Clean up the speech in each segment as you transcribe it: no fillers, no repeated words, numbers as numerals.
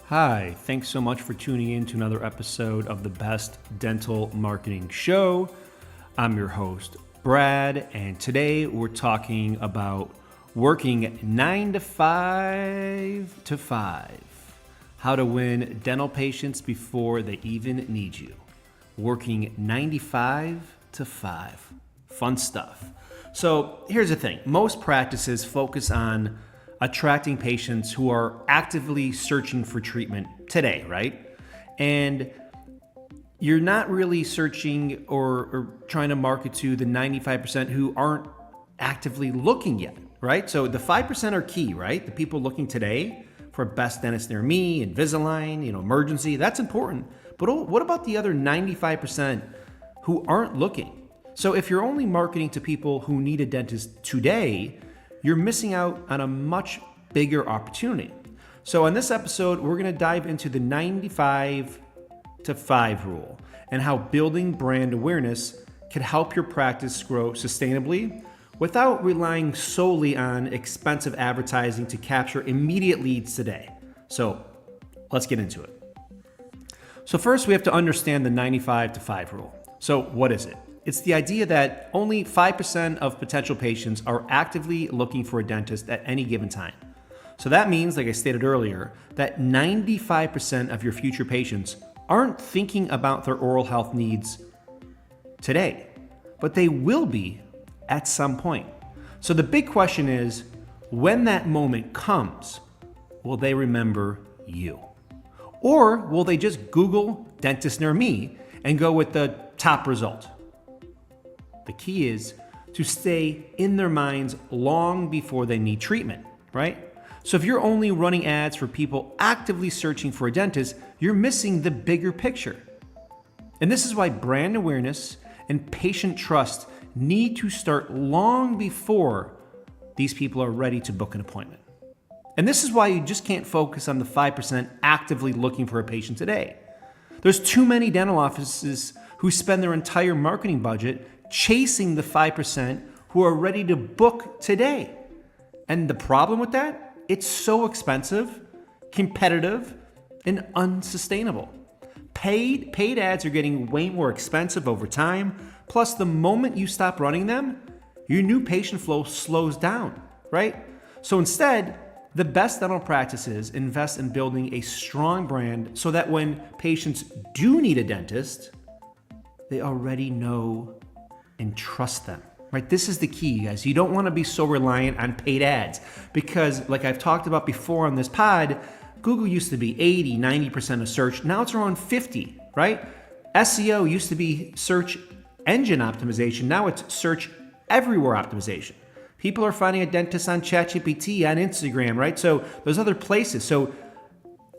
Hi, thanks so much for tuning in to another episode of the Best Dental Marketing Show. I'm your host, Brad, and today we're talking about working 9 to 5 to 5. How to win dental patients before they even need you. Working 95 to 5. Fun stuff. So here's the thing. Most practices focus on attracting patients who are actively searching for treatment today, right? And you're not really searching or trying to market to the 95% who aren't actively looking yet, right? So the 5% are key, right? The people looking today for best dentist near me, Invisalign, emergency, that's important. But what about the other 95% who aren't looking? So if you're only marketing to people who need a dentist today, you're missing out on a much bigger opportunity. So in this episode, we're going to dive into the 95 to 5 rule and how building brand awareness can help your practice grow sustainably without relying solely on expensive advertising to capture immediate leads today. So let's get into it. So first, we have to understand the 95 to 5 rule. So what is it? It's the idea that only 5% of potential patients are actively looking for a dentist at any given time. So that means, like I stated earlier, that 95% of your future patients aren't thinking about their oral health needs today, but they will be at some point. So the big question is, when that moment comes, will they remember you? Or will they just Google dentist near me and go with the top result? The key is to stay in their minds long before they need treatment, right? So if you're only running ads for people actively searching for a dentist, you're missing the bigger picture. And this is why brand awareness and patient trust need to start long before these people are ready to book an appointment. And this is why you just can't focus on the 5% actively looking for a patient today. There's too many dental offices who spend their entire marketing budget chasing the 5% who are ready to book today. And the problem with that, it's so expensive, competitive, and unsustainable. Paid ads are getting way more expensive over time. Plus, the moment you stop running them, your new patient flow slows down, right? So instead, the best dental practices invest in building a strong brand so that when patients do need a dentist, they already know and trust them, right? This is the key, guys. You don't want to be so reliant on paid ads because, like I've talked about before on this pod, Google used to be 80, 90% of search. Now it's around 50, right? SEO used to be search engine optimization. Now it's search everywhere optimization. People are finding a dentist on ChatGPT, on Instagram, right? So there's other places. So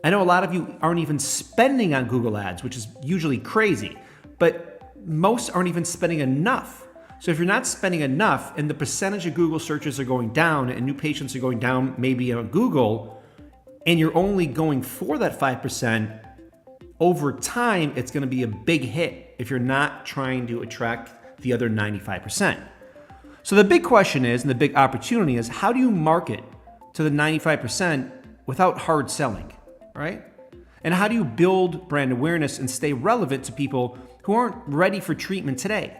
I know a lot of you aren't even spending on Google ads, which is usually crazy, but most aren't even spending enough. So if you're not spending enough and the percentage of Google searches are going down and new patients are going down maybe on Google, and you're only going for that 5%, over time, it's going to be a big hit if you're not trying to attract the other 95%. So the big question is, and the big opportunity is, how do you market to the 95% without hard selling, right? And how do you build brand awareness and stay relevant to people who aren't ready for treatment today?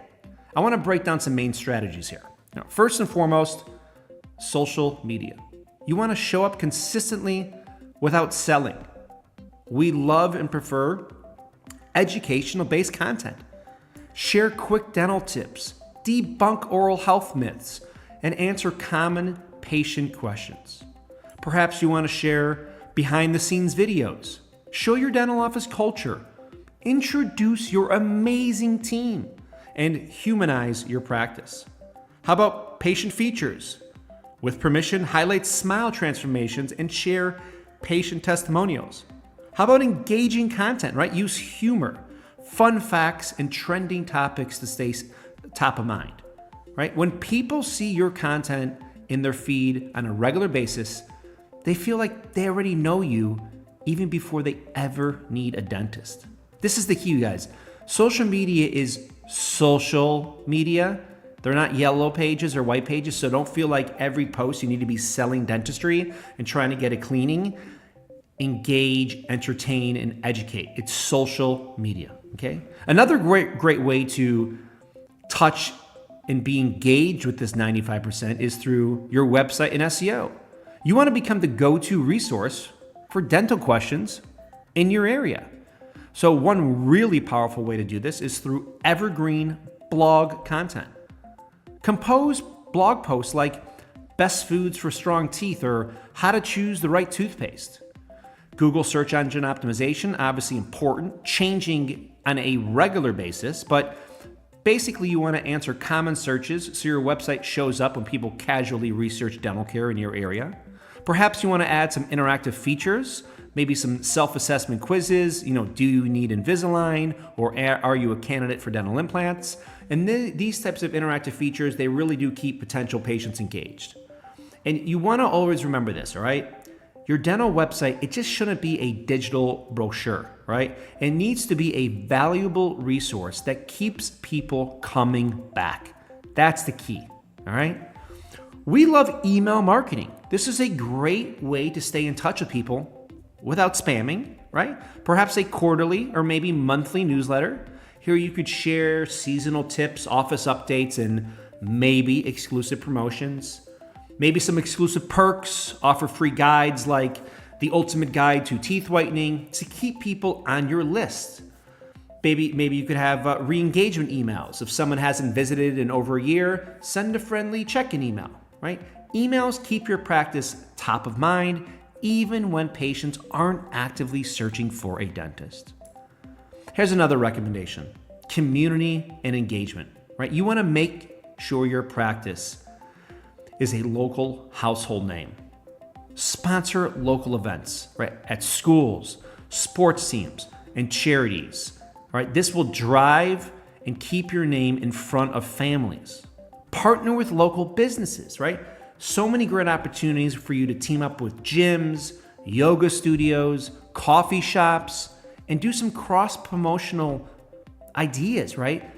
I want to break down some main strategies here. Now, first and foremost, social media. You want to show up consistently without selling. We love and prefer educational-based content. Share quick dental tips, debunk oral health myths, and answer common patient questions. Perhaps you want to share behind-the-scenes videos. Show your dental office culture. Introduce your amazing team and humanize your practice. How about patient features? With permission, highlight smile transformations and share patient testimonials. How about engaging content, right? Use humor, fun facts, and trending topics to stay top of mind, right? When people see your content in their feed on a regular basis, they feel like they already know you even before they ever need a dentist. This is the key, you guys. Social media is social media. They're not yellow pages or white pages, so don't feel like every post you need to be selling dentistry and trying to get a cleaning. engage, entertain, and educate. It's social media, okay? Another great way to touch and be engaged with this 95% is through your website and SEO. You want to become the go-to resource for dental questions in your area. So one really powerful way to do this is through evergreen blog content. Compose blog posts like best foods for strong teeth or how to choose the right toothpaste. Google search engine optimization, obviously important, changing on a regular basis, but basically you want to answer common searches so your website shows up when people casually research dental care in your area. Perhaps you want to add some interactive features, maybe some self-assessment quizzes, do you need Invisalign or are you a candidate for dental implants? And these types of interactive features, they really do keep potential patients engaged. And you want to always remember this, all right? Your dental website, it just shouldn't be a digital brochure, right? It needs to be a valuable resource that keeps people coming back. That's the key, all right? We love email marketing. This is a great way to stay in touch with people without spamming, right? Perhaps a quarterly or maybe monthly newsletter. Here you could share seasonal tips, office updates, and maybe exclusive promotions. Maybe some exclusive perks, offer free guides like the ultimate guide to teeth whitening to keep people on your list. Maybe you could have re-engagement emails. If someone hasn't visited in over a year, send a friendly check-in email, right? Emails keep your practice top of mind even when patients aren't actively searching for a dentist. Here's another recommendation: community and engagement, right? You want to make sure your practice is a local household name. Sponsor local events, right? At schools, sports teams, and charities, right? This will drive and keep your name in front of families. Partner with local businesses, right? So many great opportunities for you to team up with gyms, yoga studios, coffee shops, and do some cross-promotional ideas, right?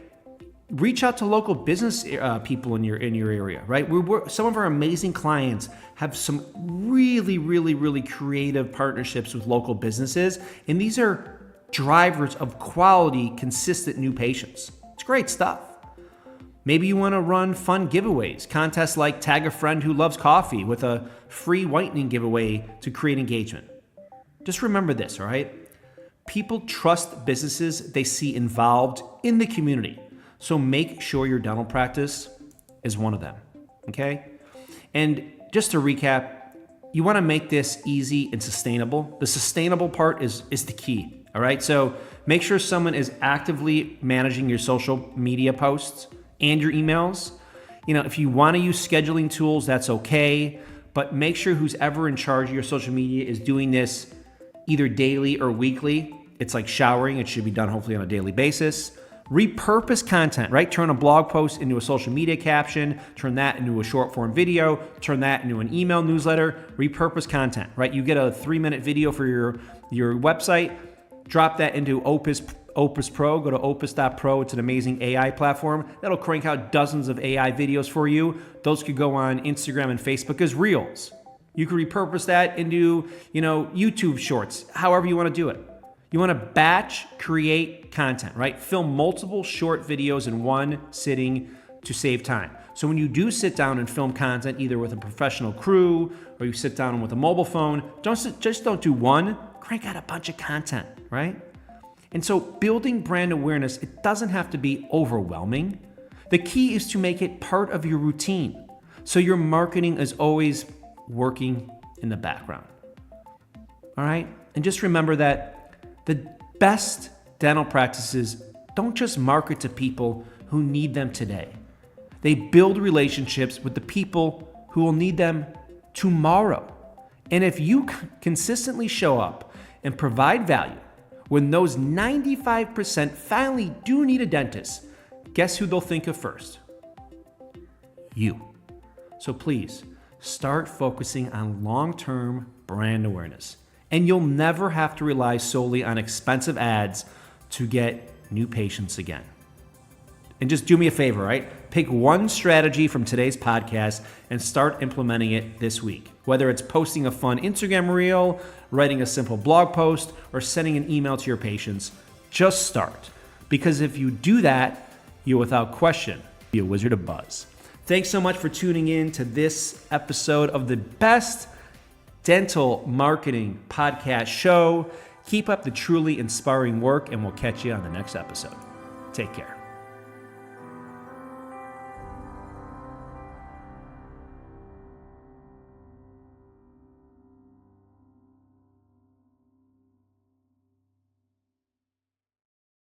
Reach out to local business people in your area, right? Some of our amazing clients have some really creative partnerships with local businesses, and these are drivers of quality, consistent new patients. It's great stuff. Maybe you want to run fun giveaways, contests like Tag a Friend Who Loves Coffee with a free whitening giveaway to create engagement. Just remember this, all right? People trust businesses they see involved in the community. So make sure your dental practice is one of them, okay? And just to recap, you want to make this easy and sustainable. The sustainable part is the key, all right? So make sure someone is actively managing your social media posts and your emails. If you want to use scheduling tools, that's okay, but make sure who's ever in charge of your social media is doing this either daily or weekly. It's like showering. It should be done hopefully on a daily basis. Repurpose content, right? Turn a blog post into a social media caption, turn that into a short form video, turn that into an email newsletter, repurpose content, right? You get a 3-minute video for your website, drop that into Opus Pro, go to opus.pro. It's an amazing AI platform that'll crank out dozens of AI videos for you. Those could go on Instagram and Facebook as Reels. You can repurpose that into, YouTube shorts, however you want to do it. You want to batch create content, right? Film multiple short videos in one sitting to save time. So when you do sit down and film content, either with a professional crew or you sit down with a mobile phone, don't do one, crank out a bunch of content, right? And so building brand awareness, it doesn't have to be overwhelming. The key is to make it part of your routine. So your marketing is always working in the background. All right? And just remember that the best dental practices don't just market to people who need them today. They build relationships with the people who will need them tomorrow. And if you consistently show up and provide value when those 95% finally do need a dentist, guess who they'll think of first? You. So please start focusing on long-term brand awareness. And you'll never have to rely solely on expensive ads to get new patients again. And just do me a favor, right? Pick one strategy from today's podcast and start implementing it this week. Whether it's posting a fun Instagram reel, writing a simple blog post, or sending an email to your patients, just start. Because if you do that, you'll without question be a wizard of buzz. Thanks so much for tuning in to this episode of the best dental marketing podcast show. Keep up the truly inspiring work, and we'll catch you on the next episode. Take care.